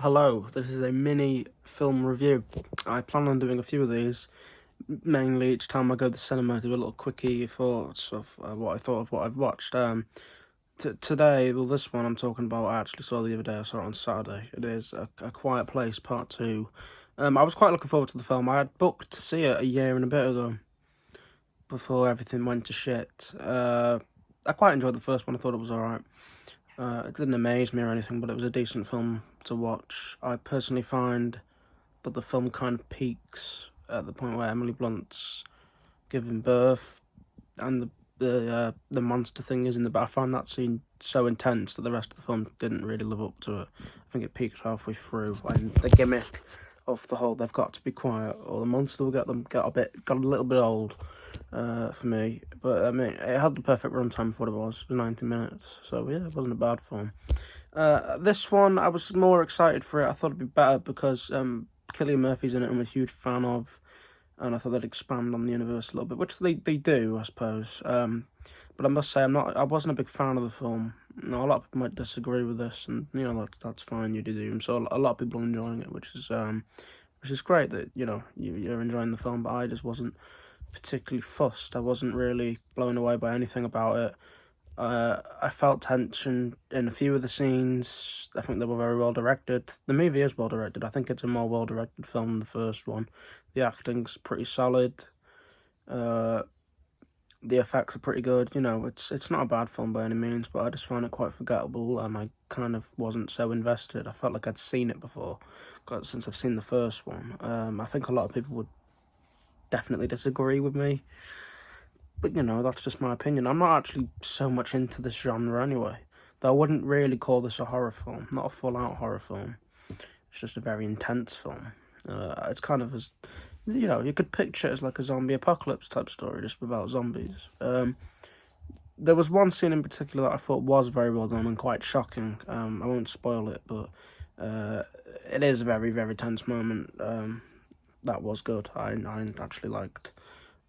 Hello, this is a mini film review. I plan on doing a few of these, mainly each time I go to the cinema, do a little quickie thoughts of what I thought of what I've watched. Today, well, this one I'm talking about, I actually saw the other day. I saw it on Saturday. It is a Quiet Place Part 2. I was quite looking forward to the film. I had booked to see it a year and a bit ago, before everything went to shit. I quite enjoyed the first one. I thought it was alright. It didn't amaze me or anything, but it was a decent film to watch. I personally find that the film kind of peaks at the point where Emily Blunt's giving birth, and the monster thing is in the back. I find that scene so intense that the rest of the film didn't really live up to it. I think it peaked halfway through, and the gimmick of the whole "they've got to be quiet" or the monster will get them got a little bit old for me. But I mean, it had the perfect runtime for what it was. It was 90 minutes, so yeah, it wasn't a bad film. This one, I was more excited for it. I thought it'd be better because Cillian Murphy's in it. I'm a huge fan of, and I thought they'd expand on the universe a little bit, which they do, I suppose. But I must say, I wasn't a big fan of the film. A lot of people might disagree with this, and that's fine. You do you. So a lot of people are enjoying it, which is great that you're enjoying the film. But I just wasn't particularly fussed. I wasn't really blown away by anything about it. I felt tension in a few of the scenes. I think they were very well directed. The movie is well directed. I think it's a more well directed film than the first one. The acting's pretty solid. The effects are pretty good. It's not a bad film by any means, but I just found it quite forgettable, and I kind of wasn't so invested. I felt like I'd seen it before, since I've seen the first one. I think a lot of people would definitely disagree with me, but that's just my opinion. I'm not actually so much into this genre anyway, though I wouldn't really call this a horror film. Not a full-out horror film. It's just a very intense film. It's kind of as, you could picture it as like a zombie apocalypse type story, just about zombies. There was one scene in particular that I thought was very well done and quite shocking. I won't spoil it, but it is a very, very tense moment. That was good. I actually liked.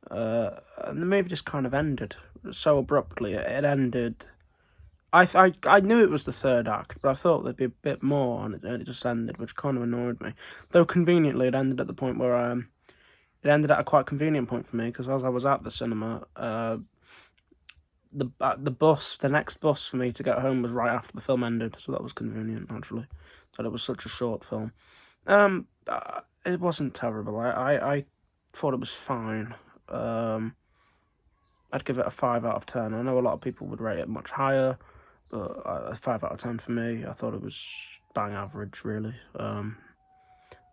And the movie just kind of ended so abruptly. It ended. I knew it was the third act, but I thought there'd be a bit more, and it just ended, which kind of annoyed me. Though conveniently, it ended at the point where it ended at a quite convenient point for me, because as I was at the cinema, the next bus for me to get home was right after the film ended, so that was convenient actually. That it was such a short film. It wasn't terrible. I thought it was fine. I'd give it a 5 out of 10. I know a lot of people would rate it much higher, but a 5 out of 10 for me. I thought it was bang average, really.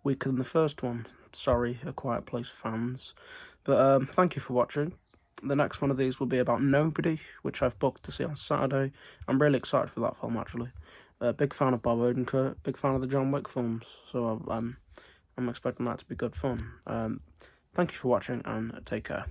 Weaker than the first one. Sorry, A Quiet Place fans. But thank you for watching. The next one of these will be about Nobody, which I've booked to see on Saturday. I'm really excited for that film, actually. Big fan of Bob Odenkirk, big fan of the John Wick films, so I'm expecting that to be good fun. Thank you for watching, and take care.